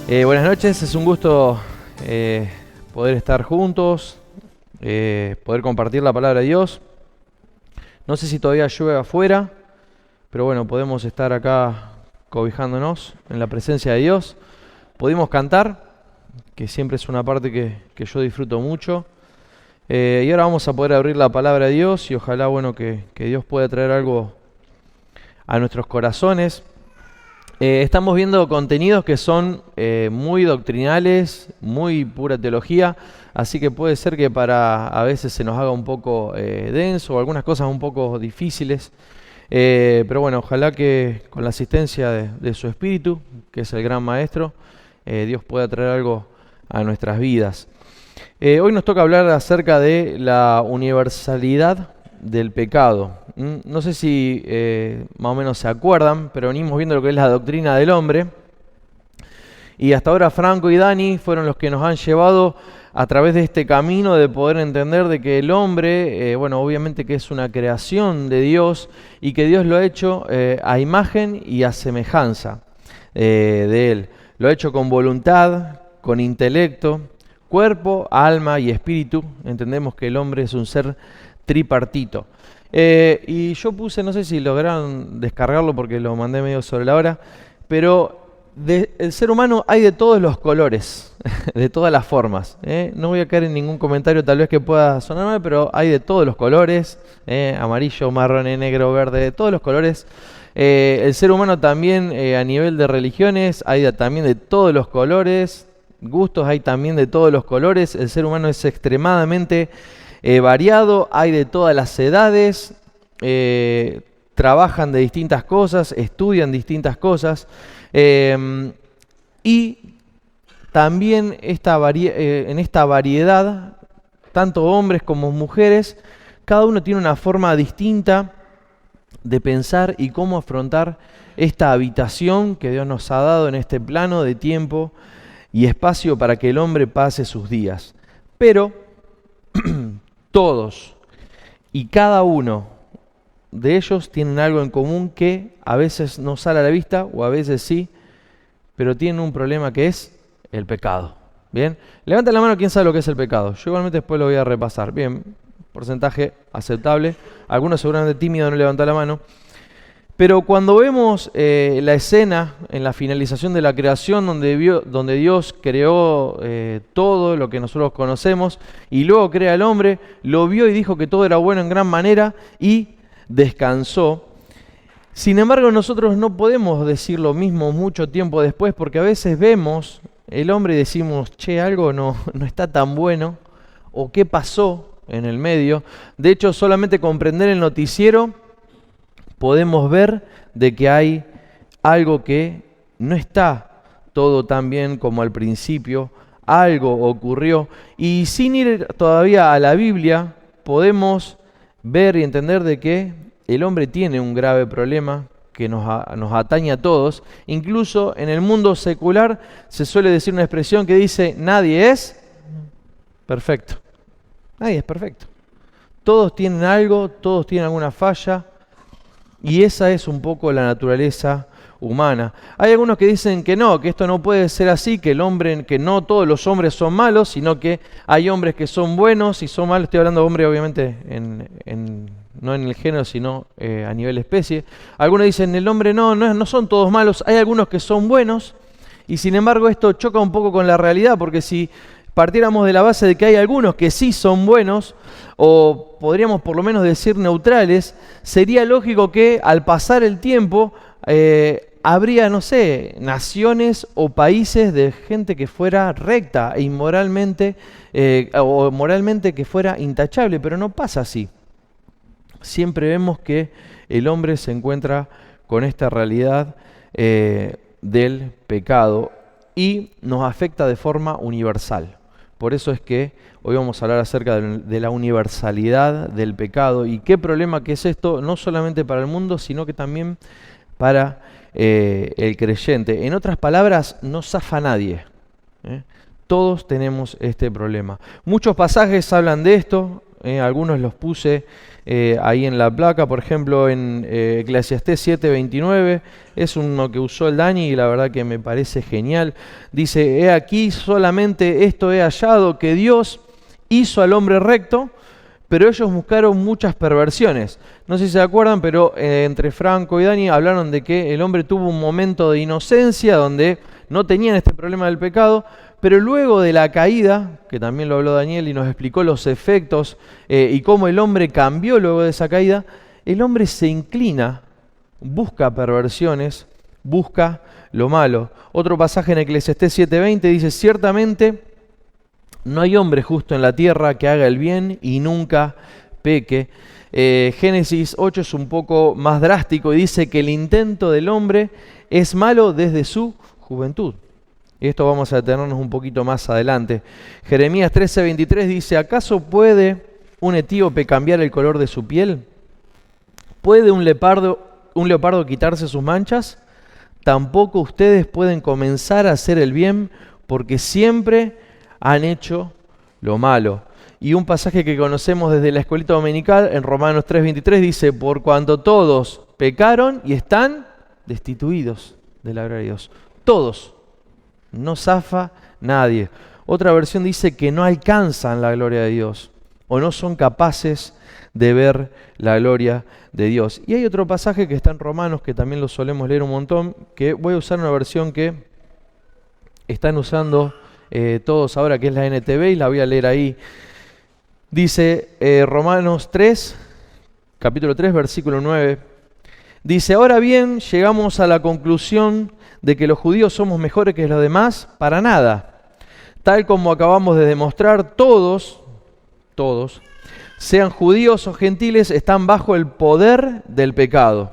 Buenas noches, es un gusto poder estar juntos, poder compartir la palabra de Dios. No sé si todavía llueve afuera, pero bueno, podemos estar acá cobijándonos en la presencia de Dios. Pudimos cantar, que siempre es una parte que yo disfruto mucho. Y ahora vamos a poder abrir la palabra de Dios y ojalá, bueno, que Dios pueda traer algo a nuestros corazones. Estamos viendo contenidos que son muy doctrinales, muy pura teología, así que puede ser que a veces se nos haga un poco denso o algunas cosas un poco difíciles, pero bueno, ojalá que con la asistencia de su Espíritu, que es el gran Maestro, Dios pueda traer algo a nuestras vidas. Hoy nos toca hablar acerca de la universalidad del pecado. No sé si más o menos se acuerdan, pero venimos viendo lo que es la doctrina del hombre. Y hasta ahora Franco y Dani fueron los que nos han llevado a través de este camino de poder entender de que el hombre, bueno, obviamente que es una creación de Dios y que Dios lo ha hecho a imagen y a semejanza de Él. Lo ha hecho con voluntad, con intelecto, cuerpo, alma y espíritu. Entendemos que el hombre es un ser tripartito. Y yo puse, no sé si lograron descargarlo porque lo mandé medio sobre la hora, pero el ser humano hay de todos los colores, de todas las formas. No voy a caer en ningún comentario tal vez que pueda sonar mal, pero hay de todos los colores, amarillo, marrón, negro, verde, de todos los colores. El ser humano también a nivel de religiones hay también de todos los colores, gustos hay también de todos los colores. El ser humano es extremadamente variado, hay de todas las edades, trabajan de distintas cosas, estudian distintas cosas, y también en esta variedad, tanto hombres como mujeres, cada uno tiene una forma distinta de pensar y cómo afrontar esta habitación que Dios nos ha dado en este plano de tiempo y espacio para que el hombre pase sus días. Pero todos y cada uno de ellos tienen algo en común que a veces no sale a la vista o a veces sí, pero tienen un problema que es el pecado. Bien, levanten la mano quien sabe lo que es el pecado. Yo igualmente después lo voy a repasar. Bien, porcentaje aceptable. Algunos seguramente tímidos no levantan la mano. Pero cuando vemos la escena en la finalización de la creación donde Dios creó todo lo que nosotros conocemos y luego crea al hombre, lo vio y dijo que todo era bueno en gran manera y descansó. Sin embargo, nosotros no podemos decir lo mismo mucho tiempo después porque a veces vemos el hombre y decimos, che, algo no está tan bueno o qué pasó en el medio. De hecho, solamente comprender el noticiero podemos ver de que hay algo que no está todo tan bien como al principio, algo ocurrió, y sin ir todavía a la Biblia, podemos ver y entender de que el hombre tiene un grave problema que nos atañe a todos. Incluso en el mundo secular se suele decir una expresión que dice, nadie es perfecto. Nadie es perfecto. Todos tienen algo, todos tienen alguna falla, y esa es un poco la naturaleza humana. Hay algunos que dicen que no, que esto no puede ser así, que no todos los hombres son malos, sino que hay hombres que son buenos y son malos. Estoy hablando de hombre obviamente no en el género, sino a nivel especie. Algunos dicen el hombre no son todos malos, hay algunos que son buenos, y sin embargo esto choca un poco con la realidad, porque si partiéramos de la base de que hay algunos que sí son buenos, o podríamos por lo menos decir neutrales, sería lógico que al pasar el tiempo habría, no sé, naciones o países de gente que fuera recta e inmoralmente, o moralmente que fuera intachable, pero no pasa así. Siempre vemos que el hombre se encuentra con esta realidad del pecado y nos afecta de forma universal. Por eso es que hoy vamos a hablar acerca de la universalidad del pecado y qué problema que es esto, no solamente para el mundo, sino que también para el creyente. En otras palabras, no zafa nadie. Todos tenemos este problema. Muchos pasajes hablan de esto. algunos los puse ahí en la placa, por ejemplo en Eclesiastés 7:29, es uno que usó el Dani y la verdad que me parece genial. Dice, he aquí solamente esto he hallado, que Dios hizo al hombre recto, pero ellos buscaron muchas perversiones. No sé si se acuerdan, pero entre Franco y Dani hablaron de que el hombre tuvo un momento de inocencia donde no tenían este problema del pecado, pero luego de la caída, que también lo habló Daniel y nos explicó los efectos y cómo el hombre cambió luego de esa caída, el hombre se inclina, busca perversiones, busca lo malo. Otro pasaje en Eclesiastés 7:20 dice, ciertamente no hay hombre justo en la tierra que haga el bien y nunca peque. Génesis 8 es un poco más drástico y dice que el intento del hombre es malo desde su juventud. Y esto vamos a detenernos un poquito más adelante. Jeremías 13:23 dice, ¿acaso puede un etíope cambiar el color de su piel? ¿Puede un leopardo quitarse sus manchas? Tampoco ustedes pueden comenzar a hacer el bien, porque siempre han hecho lo malo. Y un pasaje que conocemos desde la escuelita dominical, en Romanos 3:23, dice, por cuanto todos pecaron y están destituidos de la gloria de Dios. Todos. No zafa nadie. Otra versión dice que no alcanzan la gloria de Dios o no son capaces de ver la gloria de Dios. Y hay otro pasaje que está en Romanos, que también lo solemos leer un montón, que voy a usar una versión que están usando todos ahora, que es la NTV, y la voy a leer ahí. Dice Romanos 3, capítulo 3, versículo 9. Dice, ahora bien, llegamos a la conclusión de que los judíos somos mejores que los demás, para nada. Tal como acabamos de demostrar, todos, sean judíos o gentiles, están bajo el poder del pecado.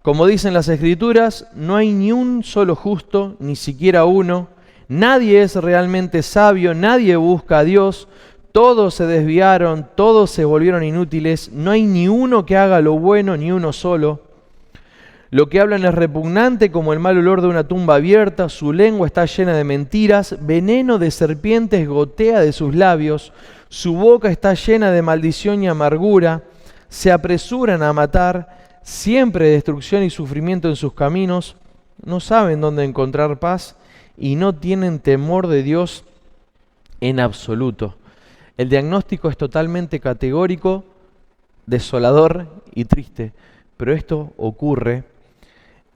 Como dicen las Escrituras, no hay ni un solo justo, ni siquiera uno. Nadie es realmente sabio, nadie busca a Dios. Todos se desviaron, todos se volvieron inútiles. No hay ni uno que haga lo bueno, ni uno solo. Lo que hablan es repugnante como el mal olor de una tumba abierta, su lengua está llena de mentiras, veneno de serpientes gotea de sus labios, su boca está llena de maldición y amargura, se apresuran a matar, siempre destrucción y sufrimiento en sus caminos, no saben dónde encontrar paz y no tienen temor de Dios en absoluto. El diagnóstico es totalmente categórico, desolador y triste, pero esto ocurre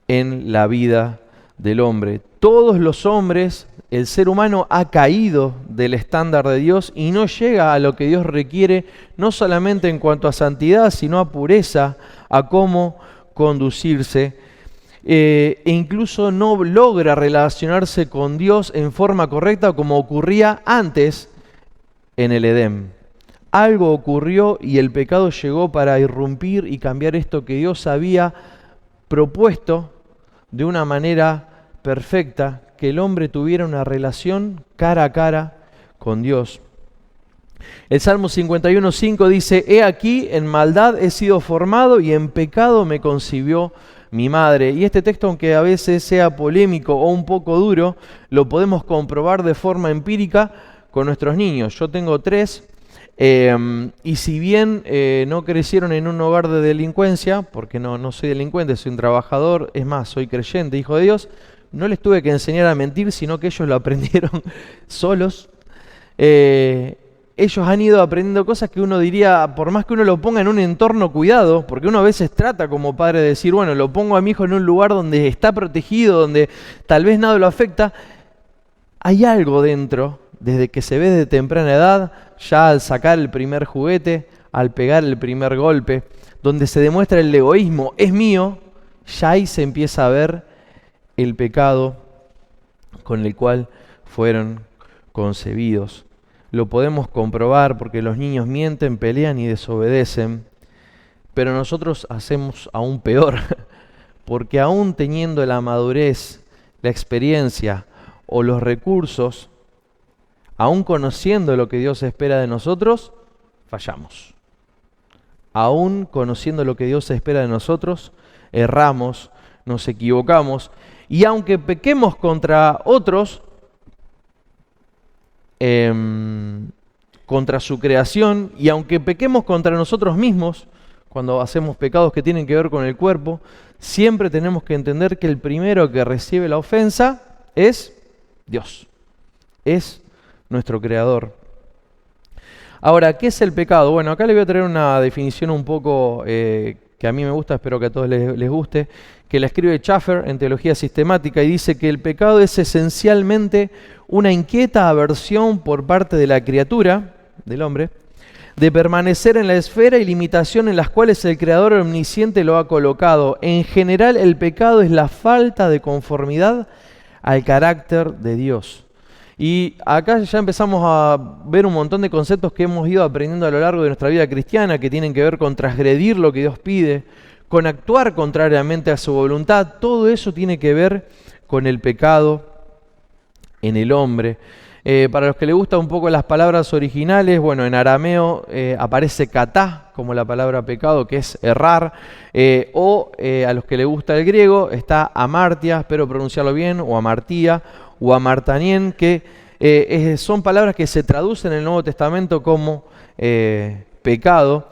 en la vida del hombre. Todos los hombres, el ser humano ha caído del estándar de Dios y no llega a lo que Dios requiere, no solamente en cuanto a santidad, sino a pureza, a cómo conducirse. E incluso no logra relacionarse con Dios en forma correcta como ocurría antes en el Edén. Algo ocurrió y el pecado llegó para irrumpir y cambiar esto que Dios había propuesto de una manera perfecta, que el hombre tuviera una relación cara a cara con Dios. El Salmo 51:5 dice, he aquí, en maldad he sido formado y en pecado me concibió mi madre. Y este texto, aunque a veces sea polémico o un poco duro, lo podemos comprobar de forma empírica con nuestros niños. Yo tengo 3. Y si bien no crecieron en un hogar de delincuencia, porque no soy delincuente, soy un trabajador, es más, soy creyente, hijo de Dios, no les tuve que enseñar a mentir, sino que ellos lo aprendieron solos. Ellos han ido aprendiendo cosas que uno diría, por más que uno lo ponga en un entorno cuidado, porque uno a veces trata como padre de decir, bueno, lo pongo a mi hijo en un lugar donde está protegido, donde tal vez nada lo afecta, hay algo dentro, desde que se ve de temprana edad, ya al sacar el primer juguete, al pegar el primer golpe, donde se demuestra el egoísmo, es mío, ya ahí se empieza a ver el pecado con el cual fueron concebidos. Lo podemos comprobar porque los niños mienten, pelean y desobedecen, pero nosotros hacemos aún peor, porque aún teniendo la madurez, la experiencia o los recursos, aún conociendo lo que Dios espera de nosotros, fallamos. Aún conociendo lo que Dios espera de nosotros, erramos, nos equivocamos. Y aunque pequemos contra otros, contra su creación, y aunque pequemos contra nosotros mismos, cuando hacemos pecados que tienen que ver con el cuerpo, siempre tenemos que entender que el primero que recibe la ofensa es Dios, es nuestro Creador. Ahora, ¿qué es el pecado? Bueno, acá le voy a traer una definición un poco que a mí me gusta, espero que a todos les guste, que la escribe Schaffer en Teología Sistemática, y dice que el pecado es esencialmente una inquieta aversión por parte de la criatura, del hombre, de permanecer en la esfera y limitación en las cuales el Creador omnisciente lo ha colocado. En general, el pecado es la falta de conformidad al carácter de Dios. Y acá ya empezamos a ver un montón de conceptos que hemos ido aprendiendo a lo largo de nuestra vida cristiana, que tienen que ver con transgredir lo que Dios pide, con actuar contrariamente a su voluntad. Todo eso tiene que ver con el pecado en el hombre. Para los que les gustan un poco las palabras originales, bueno, en arameo aparece katá como la palabra pecado, que es errar, a los que les gusta el griego está amartia, espero pronunciarlo bien, o amartía, o amartanien, que son palabras que se traducen en el Nuevo Testamento como pecado,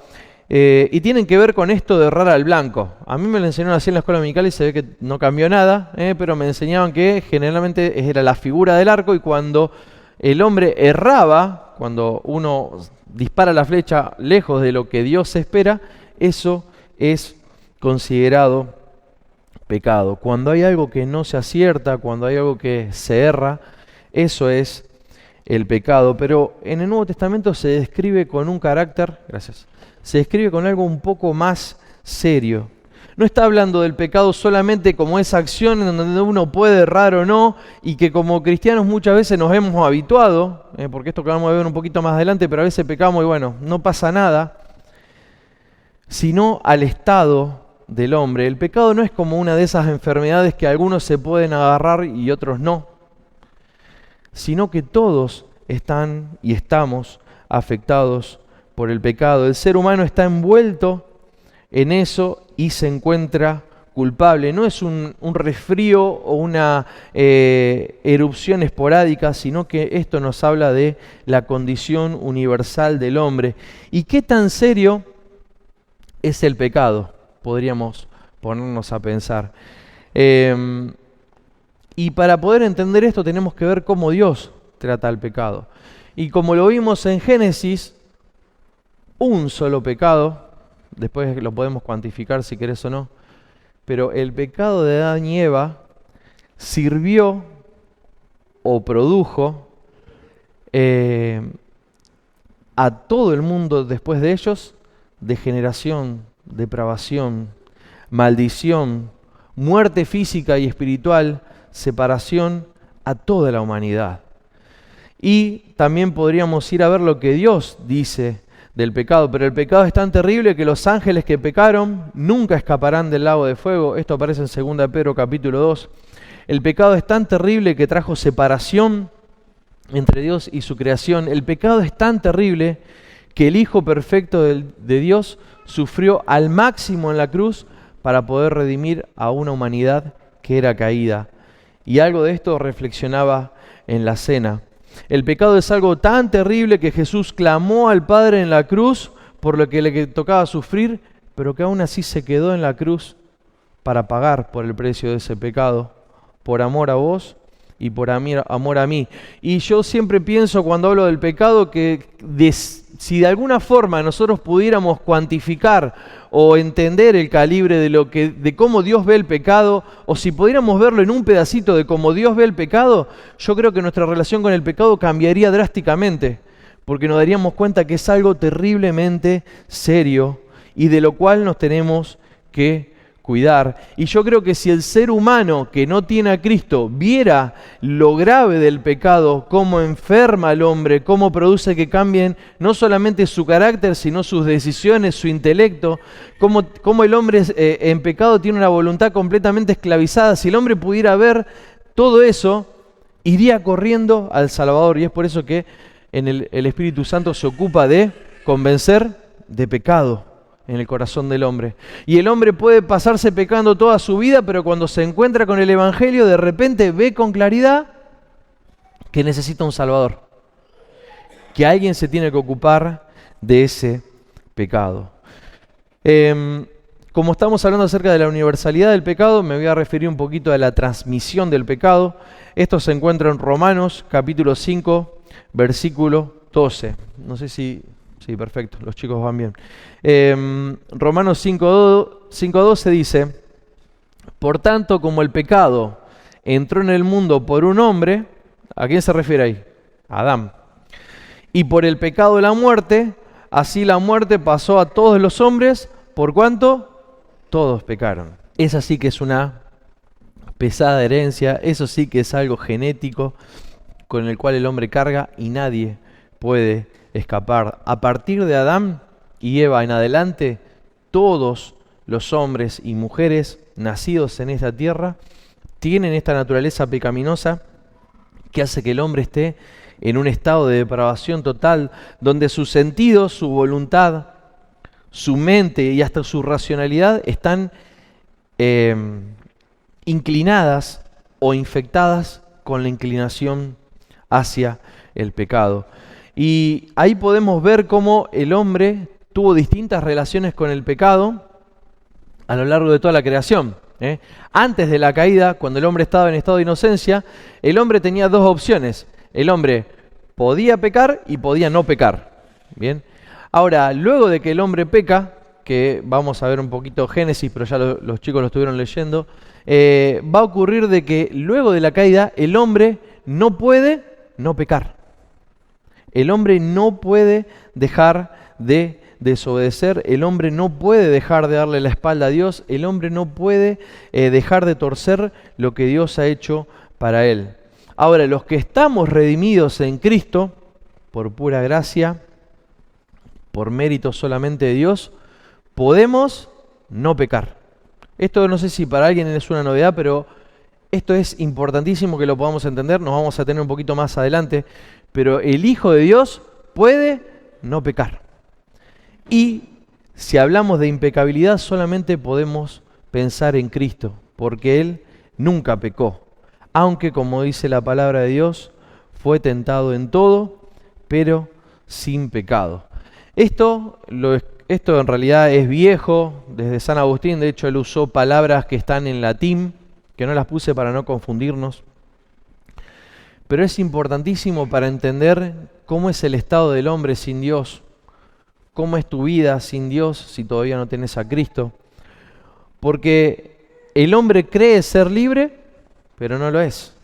y tienen que ver con esto de errar al blanco. A mí me lo enseñaron así en la escuela dominical y se ve que no cambió nada, pero me enseñaban que generalmente era la figura del arco, y cuando el hombre erraba, cuando uno dispara la flecha lejos de lo que Dios espera, eso es considerado pecado. Cuando hay algo que no se acierta, cuando hay algo que se erra, eso es el pecado. Pero en el Nuevo Testamento se describe con un carácter, se describe con algo un poco más serio. No está hablando del pecado solamente como esa acción en donde uno puede errar o no, y que como cristianos muchas veces nos hemos habituado, porque esto que vamos a ver un poquito más adelante, pero a veces pecamos y bueno, no pasa nada, sino al estado del hombre. El pecado no es como una de esas enfermedades que algunos se pueden agarrar y otros no, sino que todos están y estamos afectados por el pecado. El ser humano está envuelto en eso y se encuentra culpable. No es un resfrío o una erupción esporádica, sino que esto nos habla de la condición universal del hombre. ¿Y qué tan serio es el pecado? Podríamos ponernos a pensar. Y para poder entender esto tenemos que ver cómo Dios trata el pecado. Y como lo vimos en Génesis, un solo pecado, después lo podemos cuantificar si querés o no, pero el pecado de Adán y Eva sirvió o produjo a todo el mundo después de ellos degeneración, depravación, maldición, muerte física y espiritual, separación a toda la humanidad. Y también podríamos ir a ver lo que Dios dice del pecado, pero el pecado es tan terrible que los ángeles que pecaron nunca escaparán del lago de fuego. Esto aparece en 2 Pedro capítulo 2. El pecado es tan terrible que trajo separación entre Dios y su creación. El pecado es tan terrible que el Hijo perfecto de Dios sufrió al máximo en la cruz para poder redimir a una humanidad que era caída. Y algo de esto reflexionaba en la cena. El pecado es algo tan terrible que Jesús clamó al Padre en la cruz por lo que le tocaba sufrir, pero que aún así se quedó en la cruz para pagar por el precio de ese pecado, por amor a vos y por amor a mí. Y yo siempre pienso cuando hablo del pecado que si de alguna forma nosotros pudiéramos cuantificar o entender el calibre de cómo Dios ve el pecado, o si pudiéramos verlo en un pedacito de cómo Dios ve el pecado, yo creo que nuestra relación con el pecado cambiaría drásticamente, porque nos daríamos cuenta que es algo terriblemente serio y de lo cual nos tenemos que cuidar. Y yo creo que si el ser humano que no tiene a Cristo viera lo grave del pecado, cómo enferma al hombre, cómo produce que cambien no solamente su carácter, sino sus decisiones, su intelecto, cómo el hombre en pecado tiene una voluntad completamente esclavizada, si el hombre pudiera ver todo eso, iría corriendo al Salvador. Y es por eso que el Espíritu Santo se ocupa de convencer de pecado en el corazón del hombre. Y el hombre puede pasarse pecando toda su vida, pero cuando se encuentra con el Evangelio, de repente ve con claridad que necesita un Salvador. que alguien se tiene que ocupar de ese pecado. Como estamos hablando acerca de la universalidad del pecado, me voy a referir un poquito a la transmisión del pecado. Esto se encuentra en Romanos capítulo 5, versículo 12. No sé si... Sí, perfecto, los chicos van bien. Romanos 5:12 dice: por tanto, como el pecado entró en el mundo por un hombre, ¿a quién se refiere ahí? A Adán. Y por el pecado de la muerte, así la muerte pasó a todos los hombres, ¿por cuánto? Todos pecaron. Esa sí que es una pesada herencia, eso sí que es algo genético con el cual el hombre carga y nadie puede escapar. A partir de Adán y Eva en adelante, todos los hombres y mujeres nacidos en esta tierra tienen esta naturaleza pecaminosa que hace que el hombre esté en un estado de depravación total, donde sus sentidos, su voluntad, su mente y hasta su racionalidad están inclinadas o infectadas con la inclinación hacia el pecado. Y ahí podemos ver cómo el hombre tuvo distintas relaciones con el pecado a lo largo de toda la creación. Antes de la caída, cuando el hombre estaba en estado de inocencia, el hombre tenía dos opciones. El hombre podía pecar y podía no pecar. Bien. Ahora, luego de que el hombre peca, que vamos a ver un poquito Génesis, pero ya los chicos lo estuvieron leyendo, va a ocurrir de que luego de la caída el hombre no puede no pecar. El hombre no puede dejar de desobedecer, el hombre no puede dejar de darle la espalda a Dios, el hombre no puede dejar de torcer lo que Dios ha hecho para él. Ahora, los que estamos redimidos en Cristo, por pura gracia, por mérito solamente de Dios, podemos no pecar. Esto no sé si para alguien es una novedad, pero esto es importantísimo que lo podamos entender, nos vamos a tener un poquito más adelante, pero el Hijo de Dios puede no pecar. Y si hablamos de impecabilidad, solamente podemos pensar en Cristo, porque Él nunca pecó, aunque, como dice la palabra de Dios, fue tentado en todo, pero sin pecado. Esto en realidad es viejo, desde San Agustín. De hecho, él usó palabras que están en latín, que no las puse para no confundirnos. Pero es importantísimo para entender cómo es el estado del hombre sin Dios, cómo es tu vida sin Dios si todavía no tenés a Cristo. Porque el hombre cree ser libre, pero no lo es.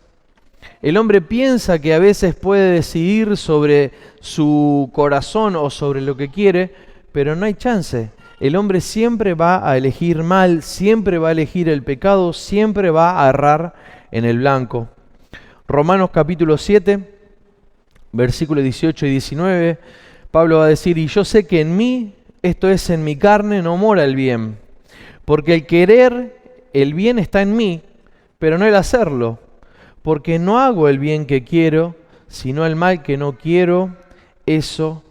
El hombre piensa que a veces puede decidir sobre su corazón o sobre lo que quiere, pero no hay chance. El hombre siempre va a elegir mal, siempre va a elegir el pecado, siempre va a errar en el blanco. Romanos capítulo 7, versículos 18 y 19, Pablo va a decir: y yo sé que en mí, esto es en mi carne, no mora el bien, porque el querer el bien está en mí, pero no el hacerlo, porque no hago el bien que quiero, sino el mal que no quiero, eso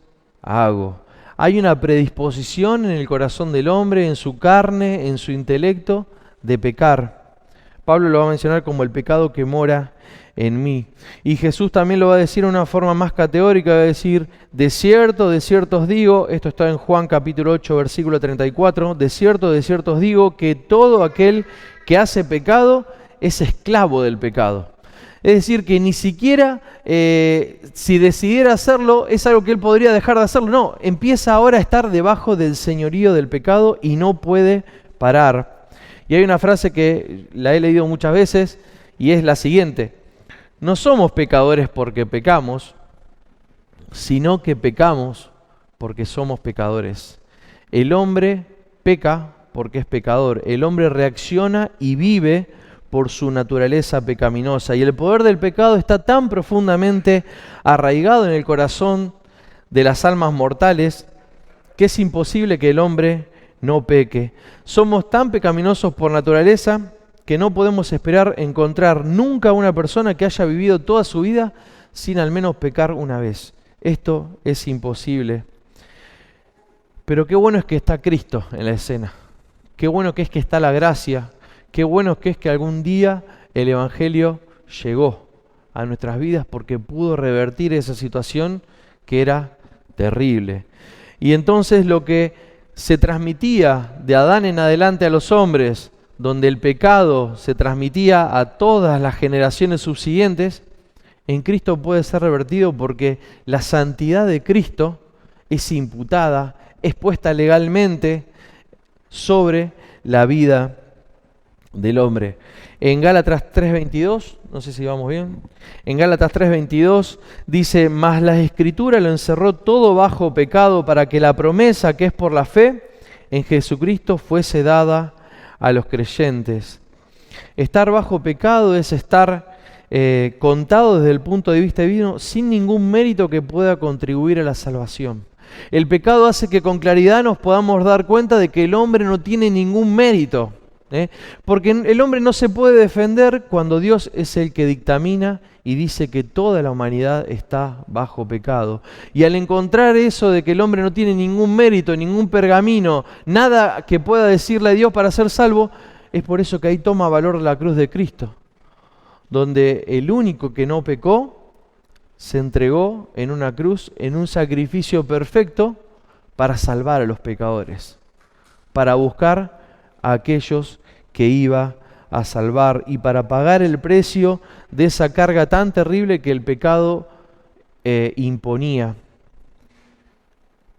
hago. Hay una predisposición en el corazón del hombre, en su carne, en su intelecto, de pecar. Pablo lo va a mencionar como el pecado que mora en mí. Y Jesús también lo va a decir de una forma más categórica, va a decir: de cierto os digo, esto está en Juan capítulo 8, versículo 34, de cierto os digo que todo aquel que hace pecado es esclavo del pecado. Es decir, que ni siquiera si decidiera hacerlo, es algo que él podría dejar de hacerlo. No, empieza ahora a estar debajo del señorío del pecado y no puede parar. Y hay una frase que la he leído muchas veces y es la siguiente: no somos pecadores porque pecamos, sino que pecamos porque somos pecadores. El hombre peca porque es pecador. El hombre reacciona y vive por su naturaleza pecaminosa. Y el poder del pecado está tan profundamente arraigado en el corazón de las almas mortales que es imposible que el hombre no peque. Somos tan pecaminosos por naturaleza que no podemos esperar encontrar nunca una persona que haya vivido toda su vida sin al menos pecar una vez. Esto es imposible. Pero qué bueno es que está Cristo en la escena. Qué bueno que es que está la gracia. Qué bueno que es que algún día el Evangelio llegó a nuestras vidas porque pudo revertir esa situación que era terrible. Y entonces lo que se transmitía de Adán en adelante a los hombres, donde el pecado se transmitía a todas las generaciones subsiguientes, en Cristo puede ser revertido porque la santidad de Cristo es imputada, es puesta legalmente sobre la vida del hombre. En Gálatas 3:22, no sé si vamos bien, en Gálatas 3:22 dice: mas la Escritura lo encerró todo bajo pecado para que la promesa que es por la fe en Jesucristo fuese dada a los creyentes. Estar bajo pecado es estar contado desde el punto de vista divino sin ningún mérito que pueda contribuir a la salvación. El pecado hace que con claridad nos podamos dar cuenta de que el hombre no tiene ningún mérito, porque el hombre no se puede defender cuando Dios es el que dictamina y dice que toda la humanidad está bajo pecado. Y al encontrar eso de que el hombre no tiene ningún mérito, ningún pergamino, nada que pueda decirle a Dios para ser salvo, es por eso que ahí toma valor la cruz de Cristo, donde el único que no pecó se entregó en una cruz, en un sacrificio perfecto para salvar a los pecadores, para buscar a aquellos que iba a salvar y para pagar el precio de esa carga tan terrible que el pecado imponía.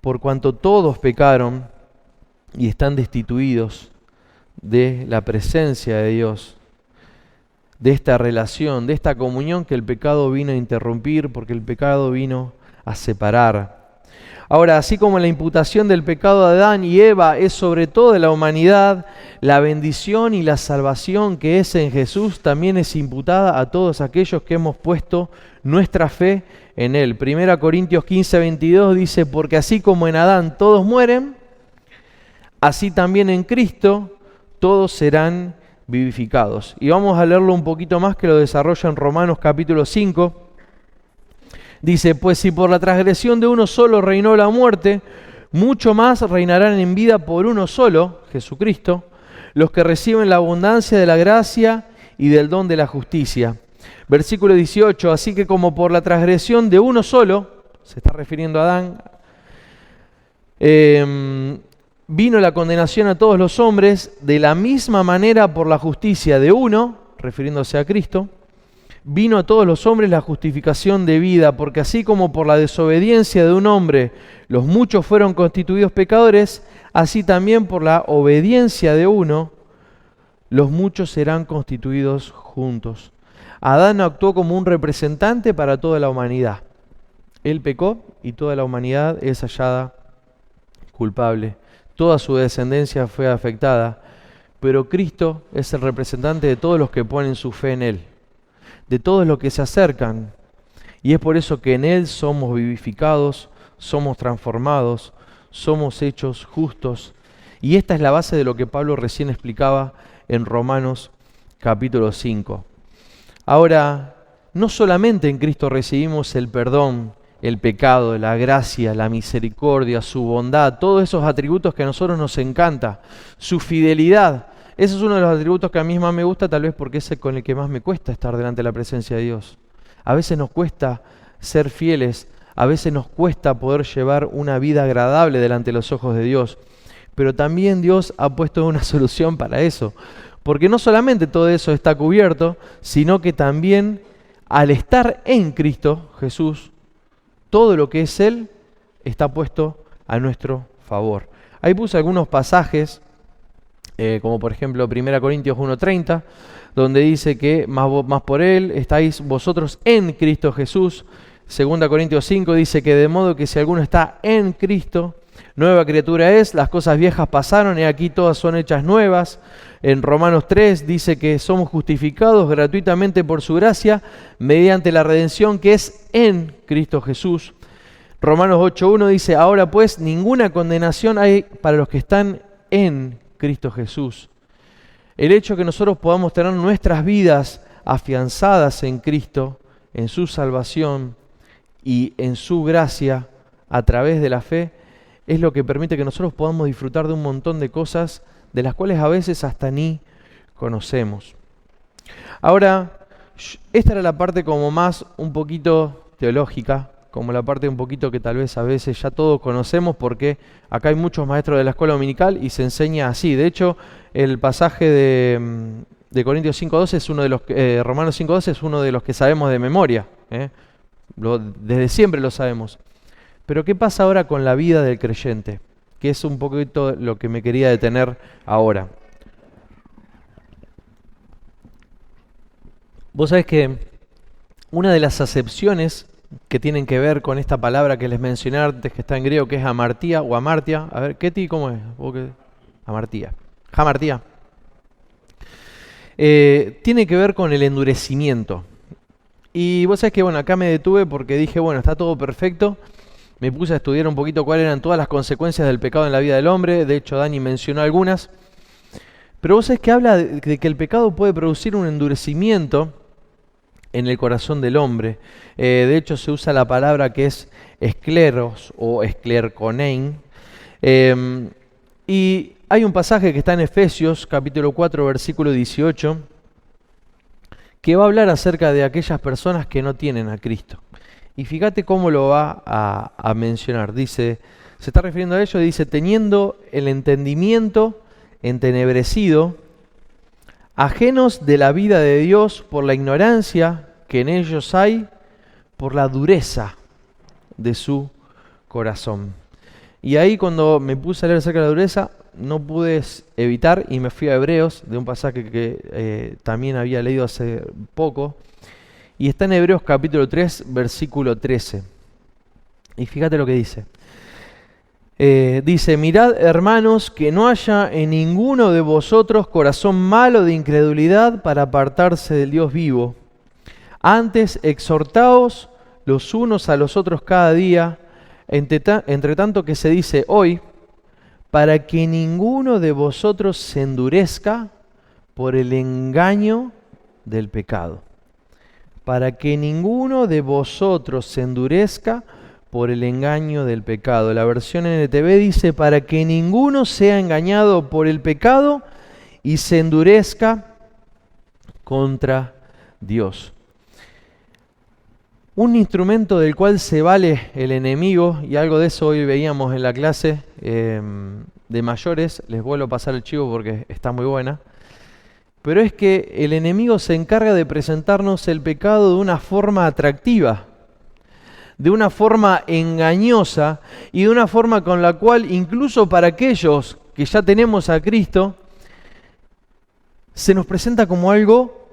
Por cuanto todos pecaron y están destituidos de la presencia de Dios, de esta relación, de esta comunión que el pecado vino a interrumpir, porque el pecado vino a separar. Ahora, así como la imputación del pecado de Adán y Eva es sobre toda la humanidad, la bendición y la salvación que es en Jesús también es imputada a todos aquellos que hemos puesto nuestra fe en Él. 1 Corintios 15:22 dice: porque así como en Adán todos mueren, así también en Cristo todos serán vivificados. Y vamos a leerlo un poquito más, que lo desarrolla en Romanos capítulo 5. Dice: pues si por la transgresión de uno solo reinó la muerte, mucho más reinarán en vida por uno solo, Jesucristo, los que reciben la abundancia de la gracia y del don de la justicia. Versículo 18: así que como por la transgresión de uno solo, se está refiriendo a Adán, vino la condenación a todos los hombres, de la misma manera por la justicia de uno, refiriéndose a Cristo, vino a todos los hombres la justificación de vida, porque así como por la desobediencia de un hombre los muchos fueron constituidos pecadores, así también por la obediencia de uno los muchos serán constituidos juntos. Adán actuó como un representante para toda la humanidad. Él pecó y toda la humanidad es hallada culpable. Toda su descendencia fue afectada, pero Cristo es el representante de todos los que ponen su fe en Él, de todos los que se acercan, y es por eso que en Él somos vivificados, somos transformados, somos hechos justos, y esta es la base de lo que Pablo recién explicaba en Romanos capítulo 5. Ahora, no solamente en Cristo recibimos el perdón, el pecado, la gracia, la misericordia, su bondad, todos esos atributos que a nosotros nos encanta, su fidelidad. Ese es uno de los atributos que a mí más me gusta, tal vez porque es con el que más me cuesta estar delante de la presencia de Dios. A veces nos cuesta ser fieles, a veces nos cuesta poder llevar una vida agradable delante de los ojos de Dios, pero también Dios ha puesto una solución para eso, porque no solamente todo eso está cubierto, sino que también al estar en Cristo Jesús, todo lo que es Él está puesto a nuestro favor. Ahí puse algunos pasajes, como por ejemplo 1 Corintios 1:30, donde dice que más por Él estáis vosotros en Cristo Jesús. 2 Corintios 5 dice que de modo que si alguno está en Cristo, nueva criatura es, las cosas viejas pasaron y aquí todas son hechas nuevas. En Romanos 3 dice que somos justificados gratuitamente por su gracia mediante la redención que es en Cristo Jesús. Romanos 8:1 dice: ahora pues ninguna condenación hay para los que están en Cristo Jesús. El hecho de que nosotros podamos tener nuestras vidas afianzadas en Cristo, en su salvación y en su gracia a través de la fe, es lo que permite que nosotros podamos disfrutar de un montón de cosas de las cuales a veces hasta ni conocemos. Ahora, esta era la parte como más un poquito teológica, como la parte un poquito que tal vez a veces ya todos conocemos, porque acá hay muchos maestros de la escuela dominical y se enseña así. De hecho, el pasaje de Corintios 5:12 es uno de los Romanos 5:12 es uno de los que sabemos de memoria. Desde siempre lo sabemos. Pero ¿qué pasa ahora con la vida del creyente? Que es un poquito lo que me quería detener ahora. Vos sabés que una de las acepciones que tienen que ver con esta palabra que les mencioné antes, que está en griego, que es amartía o amartia. A ver, Ketty, ¿cómo es? Amartía. Hamartía. Tiene que ver con el endurecimiento. Y vos sabés que, bueno, acá me detuve porque dije, bueno, está todo perfecto. Me puse a estudiar un poquito cuáles eran todas las consecuencias del pecado en la vida del hombre. De hecho, Dani mencionó algunas. Pero vos sabés que habla de que el pecado puede producir un endurecimiento en el corazón del hombre. De hecho, se usa la palabra que es escleros o esclerconein. Y hay un pasaje que está en Efesios, capítulo 4, versículo 18, que va a hablar acerca de aquellas personas que no tienen a Cristo. Y fíjate cómo lo va a mencionar. Dice, se está refiriendo a ello, dice, teniendo el entendimiento entenebrecido, ajenos de la vida de Dios por la ignorancia que en ellos hay, por la dureza de su corazón. Y ahí cuando me puse a leer acerca de la dureza, no pude evitar y me fui a Hebreos, de un pasaje que también había leído hace poco, y está en Hebreos capítulo 3, versículo 13. Y fíjate lo que dice. Dice, mirad hermanos, que no haya en ninguno de vosotros corazón malo de incredulidad para apartarse del Dios vivo. Antes exhortaos los unos a los otros cada día, entre tanto que se dice hoy, para que ninguno de vosotros se endurezca por el engaño del pecado. Para que ninguno de vosotros se endurezca por el engaño del pecado. La versión NTV dice, para que ninguno sea engañado por el pecado y se endurezca contra Dios. Un instrumento del cual se vale el enemigo, y algo de eso hoy veíamos en la clase de mayores, les vuelvo a pasar el chivo porque está muy buena, pero es que el enemigo se encarga de presentarnos el pecado de una forma atractiva, de una forma engañosa y de una forma con la cual incluso para aquellos que ya tenemos a Cristo, se nos presenta como algo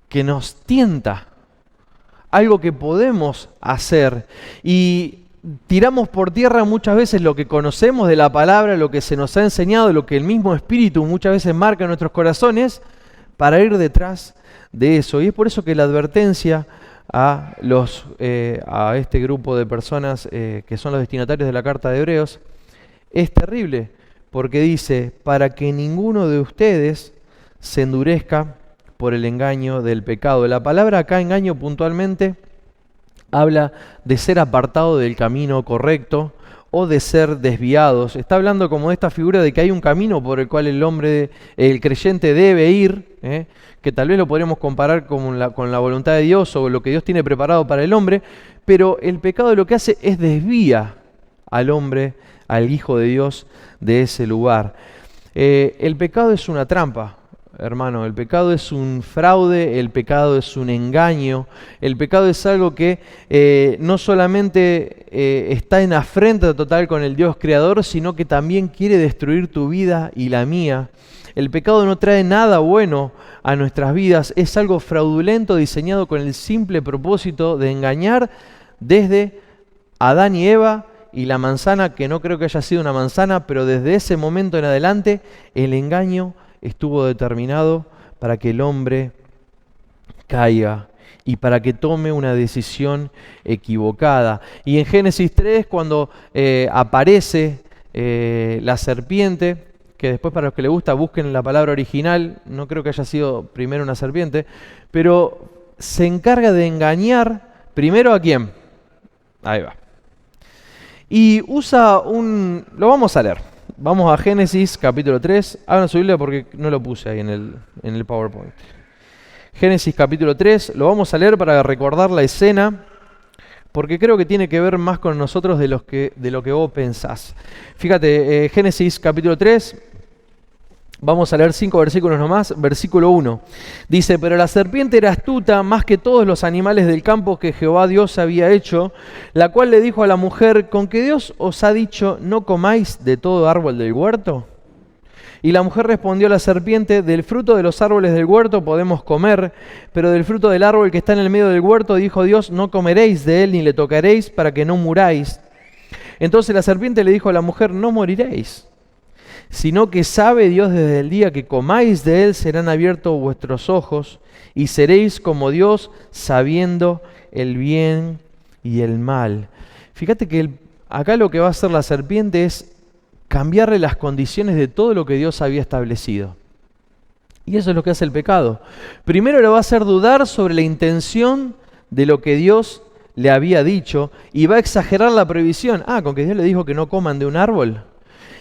que nos tienta, algo que podemos hacer, y tiramos por tierra muchas veces lo que conocemos de la palabra, lo que se nos ha enseñado, lo que el mismo Espíritu muchas veces marca en nuestros corazones, para ir detrás de eso. Y es por eso que la advertencia a este grupo de personas que son los destinatarios de la carta de Hebreos es terrible, porque dice, para que ninguno de ustedes se endurezca por el engaño del pecado. La palabra acá, engaño, puntualmente habla de ser apartado del camino correcto o de ser desviados. Está hablando como de esta figura de que hay un camino por el cual el creyente debe ir, que tal vez lo podríamos comparar con la voluntad de Dios o lo que Dios tiene preparado para el hombre, pero el pecado lo que hace es desvía al hombre, al Hijo de Dios, de ese lugar. El pecado es una trampa. Hermano, el pecado es un fraude, el pecado es un engaño, el pecado es algo que no solamente está en afrenta total con el Dios creador, sino que también quiere destruir tu vida y la mía. El pecado no trae nada bueno a nuestras vidas, es algo fraudulento diseñado con el simple propósito de engañar desde Adán y Eva y la manzana, que no creo que haya sido una manzana, pero desde ese momento en adelante el engaño estuvo determinado para que el hombre caiga y para que tome una decisión equivocada. Y en Génesis 3, cuando aparece la serpiente, que después para los que les gusta busquen la palabra original, no creo que haya sido primero una serpiente, pero se encarga de engañar primero a quién. Ahí va. Y usa lo vamos a leer. Vamos a Génesis capítulo 3. Abran su Biblia porque no lo puse ahí en el PowerPoint. Génesis capítulo 3. Lo vamos a leer para recordar la escena. porque creo que tiene que ver más con nosotros de lo que vos pensás. Fíjate, Génesis capítulo 3, vamos a leer 5 versículos nomás. Versículo 1. Dice, pero la serpiente era astuta más que todos los animales del campo que Jehová Dios había hecho, la cual le dijo a la mujer, ¿con que Dios os ha dicho, no comáis de todo árbol del huerto? Y la mujer respondió a la serpiente, del fruto de los árboles del huerto podemos comer, pero del fruto del árbol que está en el medio del huerto, dijo Dios, no comeréis de él ni le tocaréis para que no muráis. Entonces la serpiente le dijo a la mujer, no moriréis, sino que sabe Dios desde el día que comáis de él serán abiertos vuestros ojos y seréis como Dios sabiendo el bien y el mal. Fíjate que acá lo que va a hacer la serpiente es cambiarle las condiciones de todo lo que Dios había establecido. Y eso es lo que hace el pecado. Primero le va a hacer dudar sobre la intención de lo que Dios le había dicho y va a exagerar la prohibición. Con que Dios le dijo que no coman de un árbol.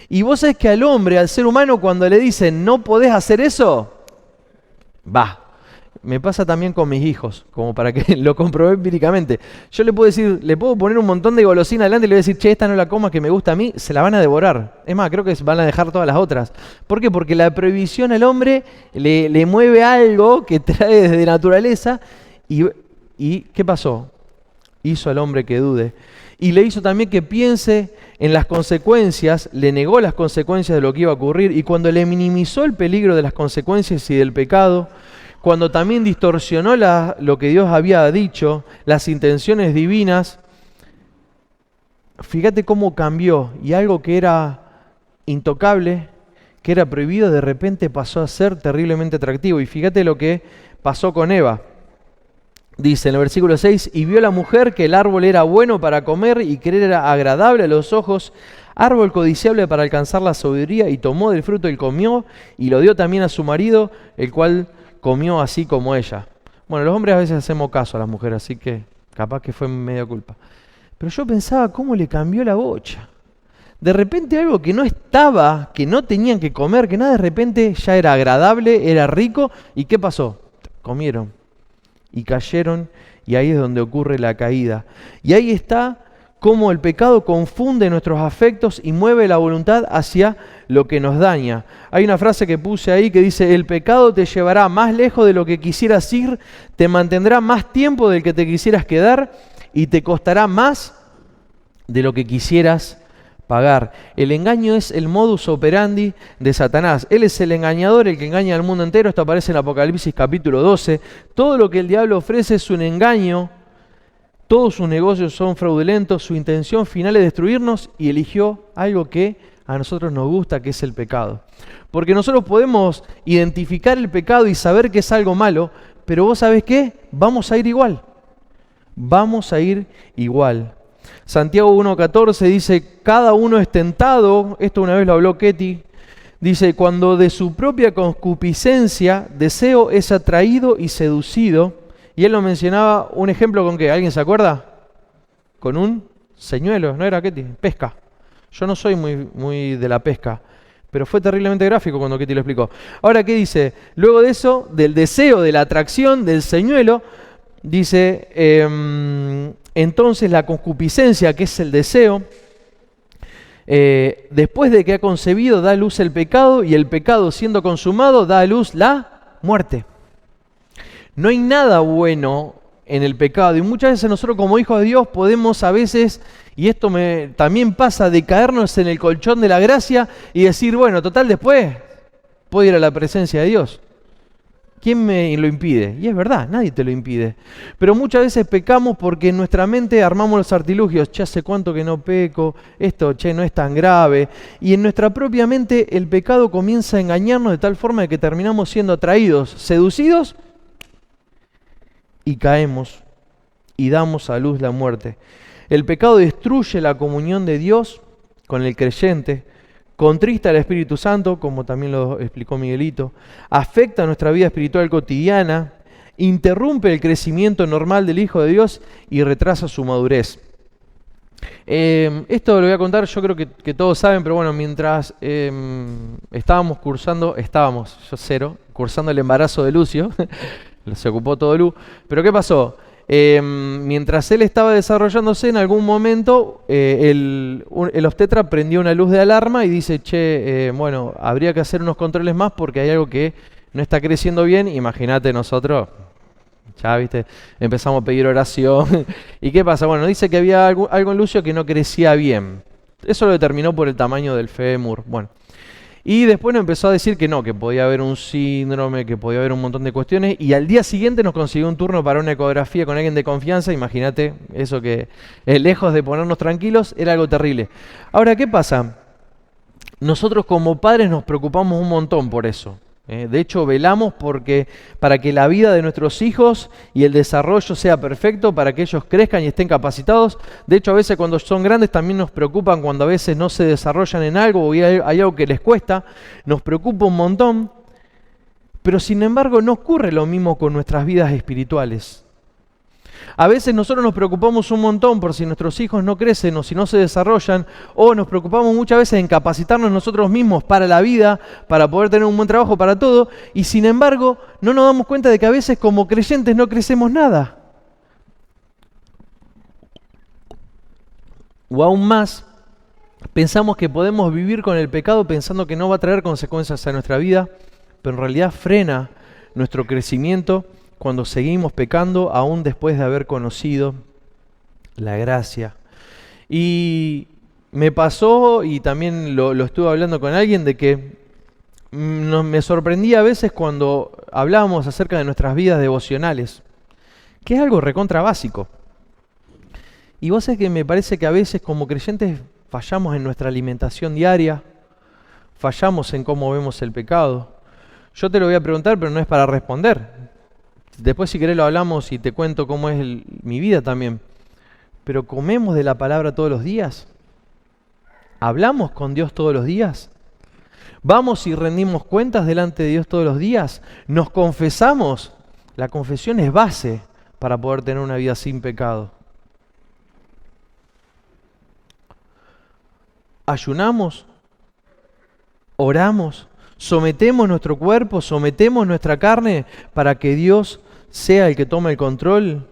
Y vos sabés que al hombre, al ser humano, cuando le dicen no podés hacer eso, va. Me pasa también con mis hijos, como para que lo comprobé empíricamente. Yo le puedo decir, le puedo poner un montón de golosina adelante y le voy a decir, che, esta no la comas que me gusta a mí, se la van a devorar. Es más, creo que van a dejar todas las otras. ¿Por qué? Porque la prohibición al hombre le mueve algo que trae desde naturaleza. ¿Y qué pasó? Hizo al hombre que dude. Y le hizo también que piense en las consecuencias, le negó las consecuencias de lo que iba a ocurrir. Y cuando le minimizó el peligro de las consecuencias y del pecado, cuando también distorsionó lo que Dios había dicho, las intenciones divinas, fíjate cómo cambió. Y algo que era intocable, que era prohibido, de repente pasó a ser terriblemente atractivo. Y fíjate lo que pasó con Eva. Dice en el versículo 6, y vio la mujer que el árbol era bueno para comer y que era agradable a los ojos, árbol codiciable para alcanzar la sabiduría, y tomó del fruto y comió, y lo dio también a su marido, el cual comió así como ella. Bueno, los hombres a veces hacemos caso a las mujeres, así que capaz que fue media culpa. Pero yo pensaba cómo le cambió la bocha. De repente algo que no estaba, que no tenían que comer, que nada, de repente ya era agradable, era rico. ¿Y qué pasó? Comieron y cayeron, y ahí es donde ocurre la caída. Y ahí está cómo el pecado confunde nuestros afectos y mueve la voluntad hacia lo que nos daña. Hay una frase que puse ahí que dice, el pecado te llevará más lejos de lo que quisieras ir, te mantendrá más tiempo del que te quisieras quedar y te costará más de lo que quisieras pagar. El engaño es el modus operandi de Satanás. Él es el engañador, el que engaña al mundo entero. Esto aparece en Apocalipsis capítulo 12. Todo lo que el diablo ofrece es un engaño. Todos sus negocios son fraudulentos, su intención final es destruirnos y eligió algo que a nosotros nos gusta, que es el pecado. Porque nosotros podemos identificar el pecado y saber que es algo malo, pero vos sabés qué, vamos a ir igual. Vamos a ir igual. Santiago 1.14 dice, cada uno es tentado, esto una vez lo habló Ketty, dice, cuando de su propia concupiscencia, deseo es atraído y seducido. Y él lo mencionaba, un ejemplo con qué, ¿alguien se acuerda? Con un señuelo, ¿no era Ketty? Pesca. Yo no soy muy de la pesca, pero fue terriblemente gráfico cuando Ketty lo explicó. Ahora, ¿qué dice? Luego de eso, del deseo, de la atracción, del señuelo, dice, entonces la concupiscencia, que es el deseo, después de que ha concebido, da a luz el pecado, y el pecado siendo consumado, da a luz la muerte. No hay nada bueno en el pecado y muchas veces nosotros como hijos de Dios podemos a veces, y esto también pasa, de caernos en el colchón de la gracia y decir, bueno, total, después puedo ir a la presencia de Dios. ¿Quién me lo impide? Y es verdad, nadie te lo impide. Pero muchas veces pecamos porque en nuestra mente armamos los artilugios. Che, hace cuánto que no peco, esto, che, no es tan grave. Y en nuestra propia mente el pecado comienza a engañarnos de tal forma de que terminamos siendo atraídos, seducidos, y caemos y damos a luz la muerte. El pecado destruye la comunión de Dios con el creyente, contrista al Espíritu Santo, como también lo explicó Miguelito, afecta nuestra vida espiritual cotidiana, interrumpe el crecimiento normal del Hijo de Dios y retrasa su madurez. Esto lo voy a contar, yo creo que todos saben, pero bueno, mientras estábamos, yo cero, cursando el embarazo de Lucio, se ocupó todo Lu, pero ¿qué pasó? mientras él estaba desarrollándose, en algún momento el obstetra prendió una luz de alarma y dice, che, bueno, habría que hacer unos controles más porque hay algo que no está creciendo bien. Imagínate nosotros, ya viste, empezamos a pedir oración. ¿Y qué pasa? Bueno, dice que había algo en Lucio que no crecía bien. Eso lo determinó por el tamaño del fémur. Bueno. Y después nos empezó a decir que no, que podía haber un síndrome, que podía haber un montón de cuestiones. Y al día siguiente nos consiguió un turno para una ecografía con alguien de confianza. Imagínate, eso que lejos de ponernos tranquilos, era algo terrible. Ahora, ¿qué pasa? Nosotros como padres nos preocupamos un montón por eso. De hecho, velamos para que la vida de nuestros hijos y el desarrollo sea perfecto, para que ellos crezcan y estén capacitados. De hecho, a veces cuando son grandes también nos preocupan cuando a veces no se desarrollan en algo o hay algo que les cuesta. Nos preocupa un montón, pero sin embargo no ocurre lo mismo con nuestras vidas espirituales. A veces nosotros nos preocupamos un montón por si nuestros hijos no crecen o si no se desarrollan, o nos preocupamos muchas veces en capacitarnos nosotros mismos para la vida, para poder tener un buen trabajo para todo, y sin embargo no nos damos cuenta de que a veces como creyentes no crecemos nada. O aún más, pensamos que podemos vivir con el pecado pensando que no va a traer consecuencias a nuestra vida, pero en realidad frena nuestro crecimiento cuando seguimos pecando aún después de haber conocido la gracia. Y me pasó, y también lo estuve hablando con alguien, de que me sorprendía a veces cuando hablábamos acerca de nuestras vidas devocionales, que es algo recontra básico. Y vos sabés que me parece que a veces como creyentes fallamos en nuestra alimentación diaria, fallamos en cómo vemos el pecado. Yo te lo voy a preguntar, pero no es para responder. Después si querés lo hablamos y te cuento cómo es mi vida también. Pero ¿comemos de la palabra todos los días? ¿Hablamos con Dios todos los días? ¿Vamos y rendimos cuentas delante de Dios todos los días? ¿Nos confesamos? La confesión es base para poder tener una vida sin pecado. ¿Ayunamos? ¿Oramos? ¿Sometemos nuestro cuerpo, sometemos nuestra carne para que Dios sea el que tome el control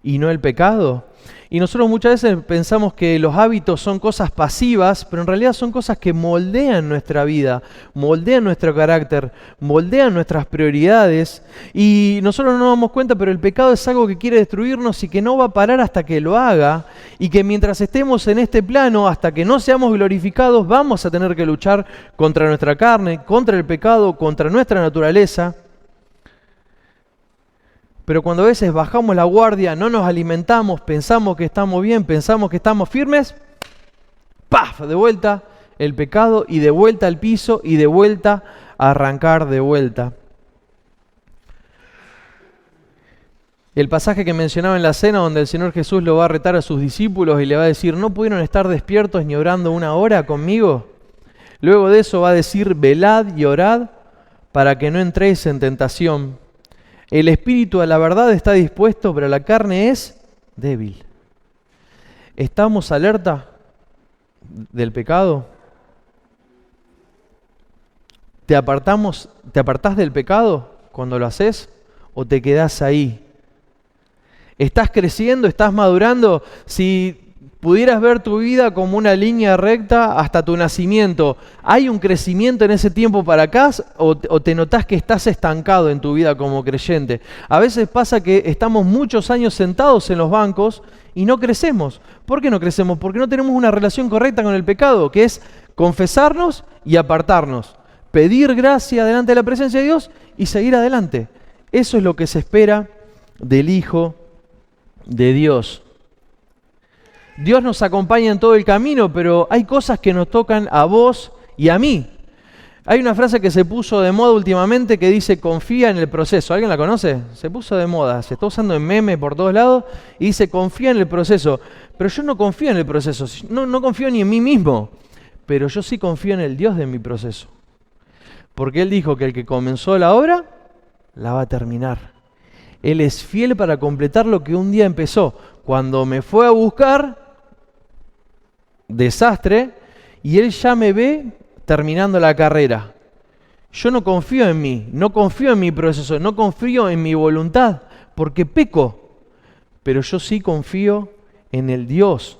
y no el pecado? Y nosotros muchas veces pensamos que los hábitos son cosas pasivas, pero en realidad son cosas que moldean nuestra vida, moldean nuestro carácter, moldean nuestras prioridades. Y nosotros no nos damos cuenta, pero el pecado es algo que quiere destruirnos y que no va a parar hasta que lo haga. Y que mientras estemos en este plano, hasta que no seamos glorificados, vamos a tener que luchar contra nuestra carne, contra el pecado, contra nuestra naturaleza. Pero cuando a veces bajamos la guardia, no nos alimentamos, pensamos que estamos bien, pensamos que estamos firmes, ¡paf! De vuelta el pecado y de vuelta al piso y de vuelta a arrancar de vuelta. El pasaje que mencionaba en la cena donde el Señor Jesús lo va a retar a sus discípulos y le va a decir, ¿no pudieron estar despiertos ni orando una hora conmigo? Luego de eso va a decir, velad y orad para que no entréis en tentación. El espíritu a la verdad está dispuesto, pero la carne es débil. ¿Estamos alerta del pecado? ¿Te apartás del pecado cuando lo haces o te quedás ahí? ¿Estás creciendo? ¿Estás madurando? Si pudieras ver tu vida como una línea recta hasta tu nacimiento, ¿hay un crecimiento en ese tiempo para acá o te notás que estás estancado en tu vida como creyente? A veces pasa que estamos muchos años sentados en los bancos y no crecemos. ¿Por qué no crecemos? Porque no tenemos una relación correcta con el pecado, que es confesarnos y apartarnos, pedir gracia delante de la presencia de Dios y seguir adelante. Eso es lo que se espera del Hijo de Dios. Dios nos acompaña en todo el camino, pero hay cosas que nos tocan a vos y a mí. Hay una frase que se puso de moda últimamente que dice, confía en el proceso. ¿Alguien la conoce? Se puso de moda, se está usando en meme por todos lados y dice, confía en el proceso. Pero yo no confío en el proceso, no confío ni en mí mismo, pero yo sí confío en el Dios de mi proceso. Porque Él dijo que el que comenzó la obra, la va a terminar. Él es fiel para completar lo que un día empezó. Cuando me fue a buscar, desastre, y Él ya me ve terminando la carrera. Yo no confío en mí, no confío en mi proceso, no confío en mi voluntad, porque peco, pero yo sí confío en el Dios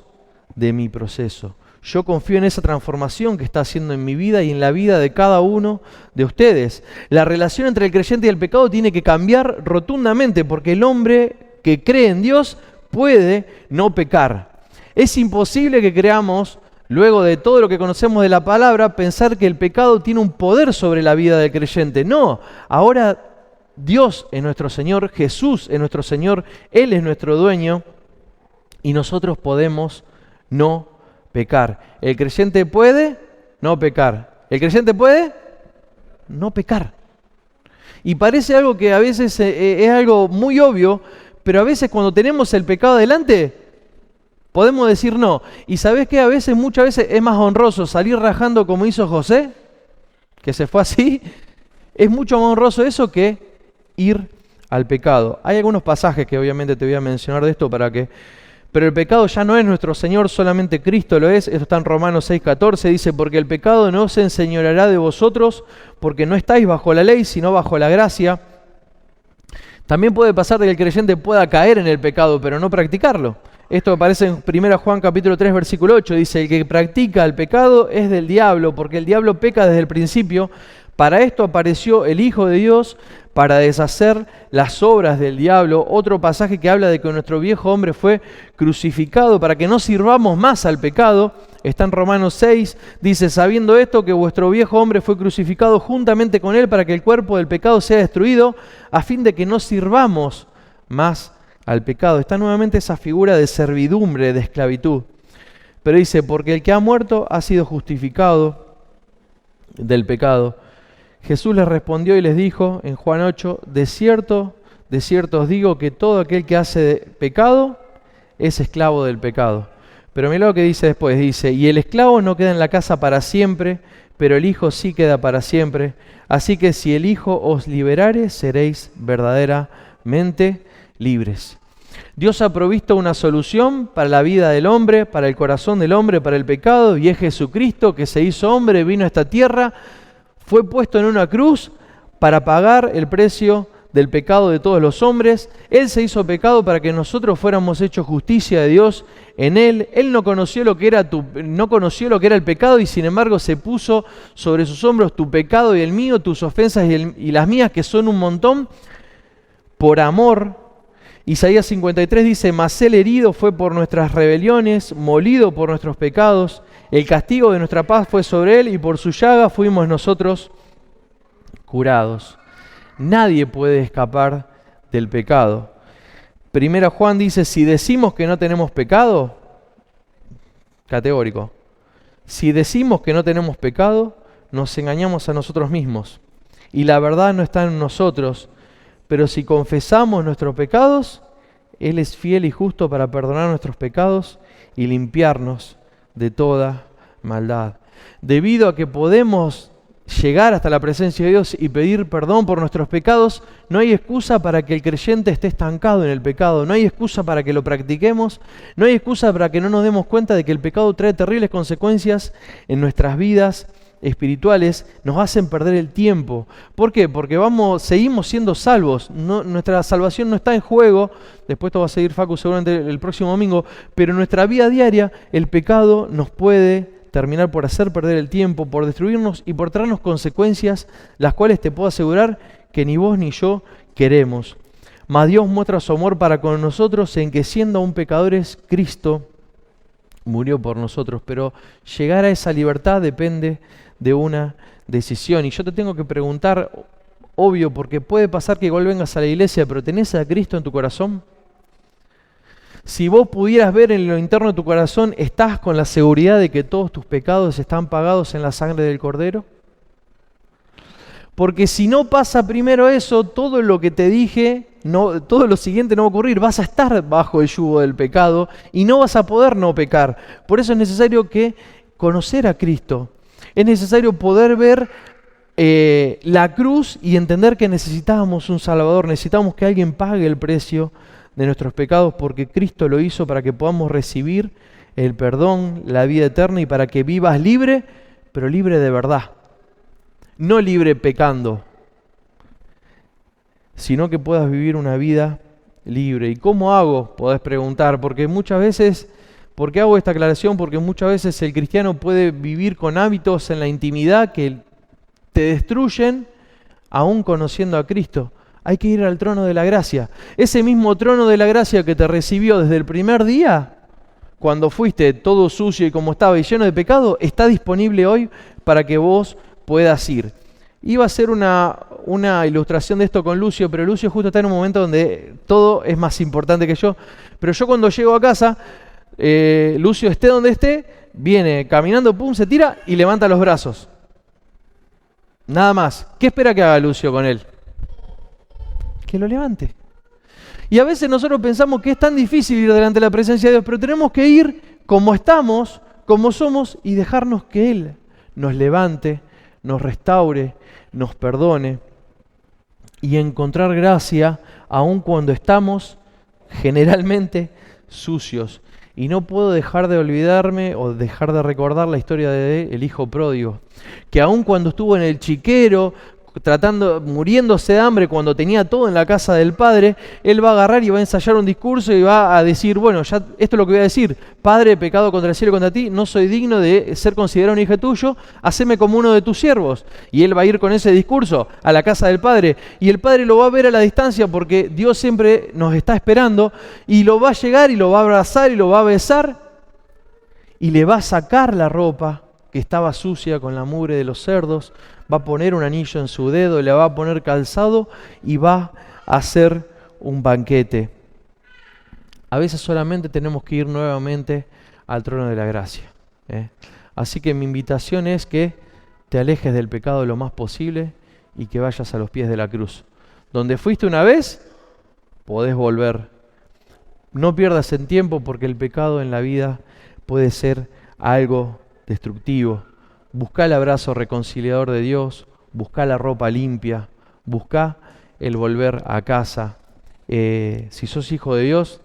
de mi proceso. Yo confío en esa transformación que está haciendo en mi vida y en la vida de cada uno de ustedes. La relación entre el creyente y el pecado tiene que cambiar rotundamente, porque el hombre que cree en Dios puede no pecar. Es imposible que creamos, luego de todo lo que conocemos de la palabra, pensar que el pecado tiene un poder sobre la vida del creyente. No, ahora Dios es nuestro Señor, Jesús es nuestro Señor, Él es nuestro dueño y nosotros podemos no pecar. El creyente puede no pecar. El creyente puede no pecar. Y parece algo que a veces es algo muy obvio, pero a veces cuando tenemos el pecado delante, podemos decir no. Y ¿sabés qué? Muchas veces es más honroso salir rajando como hizo José, que se fue así. Es mucho más honroso eso que ir al pecado. Hay algunos pasajes que obviamente te voy a mencionar de esto pero el pecado ya no es nuestro Señor, solamente Cristo lo es. Esto está en Romanos 6:14, dice, porque el pecado no se enseñoreará de vosotros, porque no estáis bajo la ley, sino bajo la gracia. También puede pasar de que el creyente pueda caer en el pecado, pero no practicarlo. Esto aparece en 1 Juan capítulo 3, versículo 8, dice, el que practica el pecado es del diablo, porque el diablo peca desde el principio. Para esto apareció el Hijo de Dios, para deshacer las obras del diablo. Otro pasaje que habla de que nuestro viejo hombre fue crucificado para que no sirvamos más al pecado. Está en Romanos 6, dice, sabiendo esto que vuestro viejo hombre fue crucificado juntamente con él para que el cuerpo del pecado sea destruido, a fin de que no sirvamos más al pecado. Está nuevamente esa figura de servidumbre, de esclavitud. Pero dice, porque el que ha muerto ha sido justificado del pecado. Jesús les respondió y les dijo en Juan 8, de cierto os digo que todo aquel que hace pecado es esclavo del pecado. Pero mirá lo que dice después, dice, y el esclavo no queda en la casa para siempre, pero el Hijo sí queda para siempre. Así que si el Hijo os liberare, seréis verdaderamente libres. Dios ha provisto una solución para la vida del hombre, para el corazón del hombre, para el pecado, y es Jesucristo que se hizo hombre, vino a esta tierra, fue puesto en una cruz para pagar el precio del pecado de todos los hombres. Él se hizo pecado para que nosotros fuéramos hechos justicia de Dios en Él. Él no conoció lo que era el pecado y sin embargo se puso sobre sus hombros tu pecado y el mío, tus ofensas y las mías, que son un montón, por amor. Isaías 53 dice, mas Él herido fue por nuestras rebeliones, molido por nuestros pecados. El castigo de nuestra paz fue sobre Él y por su llaga fuimos nosotros curados. Nadie puede escapar del pecado. Primera Juan dice, si decimos que no tenemos pecado, categórico, si decimos que no tenemos pecado, nos engañamos a nosotros mismos y la verdad no está en nosotros. Pero si confesamos nuestros pecados, Él es fiel y justo para perdonar nuestros pecados y limpiarnos de toda maldad. Debido a que podemos llegar hasta la presencia de Dios y pedir perdón por nuestros pecados, no hay excusa para que el creyente esté estancado en el pecado, no hay excusa para que lo practiquemos, no hay excusa para que no nos demos cuenta de que el pecado trae terribles consecuencias en nuestras vidas espirituales, nos hacen perder el tiempo. ¿Por qué? Porque seguimos siendo salvos, nuestra salvación no está en juego. Después esto va a seguir Facu seguramente el próximo domingo, pero en nuestra vida diaria el pecado nos puede terminar por hacer perder el tiempo, por destruirnos y por traernos consecuencias, las cuales te puedo asegurar que ni vos ni yo queremos. Mas Dios muestra su amor para con nosotros en que siendo aún pecadores, Cristo murió por nosotros. Pero llegar a esa libertad depende de una decisión. Y yo te tengo que preguntar, obvio, porque puede pasar que igual vengas a la iglesia, pero ¿tenés a Cristo en tu corazón? Si vos pudieras ver en lo interno de tu corazón, ¿estás con la seguridad de que todos tus pecados están pagados en la sangre del Cordero? Porque si no pasa primero eso, todo lo que te dije, todo lo siguiente no va a ocurrir. Vas a estar bajo el yugo del pecado y no vas a poder no pecar. Por eso es necesario conocer a Cristo. Es necesario poder ver la cruz y entender que necesitábamos un Salvador, necesitamos que alguien pague el precio de nuestros pecados, porque Cristo lo hizo para que podamos recibir el perdón, la vida eterna y para que vivas libre, pero libre de verdad. No libre pecando, sino que puedas vivir una vida libre. ¿Y cómo hago? Podés preguntar, porque muchas veces, ¿por qué hago esta aclaración? Porque muchas veces el cristiano puede vivir con hábitos en la intimidad que te destruyen aún conociendo a Cristo. Hay que ir al trono de la gracia. Ese mismo trono de la gracia que te recibió desde el primer día, cuando fuiste todo sucio y como estaba y lleno de pecado, está disponible hoy para que vos puedas ir. Iba a hacer una ilustración de esto con Lucio, pero Lucio justo está en un momento donde todo es más importante que yo. Pero yo cuando llego a casa, Lucio esté donde esté, viene caminando, pum, se tira y levanta los brazos. Nada más. ¿Qué espera que haga Lucio con él? Que lo levante. Y a veces nosotros pensamos que es tan difícil ir delante de la presencia de Dios, pero tenemos que ir como estamos, como somos, y dejarnos que Él nos levante, nos restaure, nos perdone y encontrar gracia aun cuando estamos generalmente sucios. Y no puedo dejar de olvidarme o dejar de recordar la historia del hijo pródigo, que aun cuando estuvo en el chiquero, muriéndose de hambre cuando tenía todo en la casa del padre, él va a agarrar y va a ensayar un discurso y va a decir, bueno, ya esto es lo que voy a decir: Padre, he pecado contra el cielo y contra ti, no soy digno de ser considerado un hijo tuyo, haceme como uno de tus siervos. Y él va a ir con ese discurso a la casa del padre, y el padre lo va a ver a la distancia porque Dios siempre nos está esperando, y lo va a llegar y lo va a abrazar y lo va a besar y le va a sacar la ropa que estaba sucia con la mugre de los cerdos, va a poner un anillo en su dedo, le va a poner calzado y va a hacer un banquete. A veces solamente tenemos que ir nuevamente al trono de la gracia. Así que mi invitación es que te alejes del pecado lo más posible y que vayas a los pies de la cruz. Donde fuiste una vez, podés volver. No pierdas el tiempo, porque el pecado en la vida puede ser algo destructivo. Buscá el abrazo reconciliador de Dios, buscá la ropa limpia, buscá el volver a casa. Si sos hijo de Dios,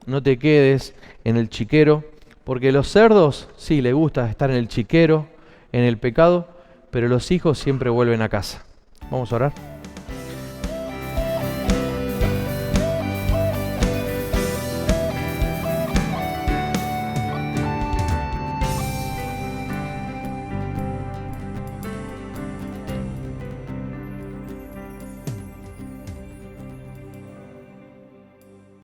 no te quedes en el chiquero, porque los cerdos sí les gusta estar en el chiquero, en el pecado, pero los hijos siempre vuelven a casa. Vamos a orar.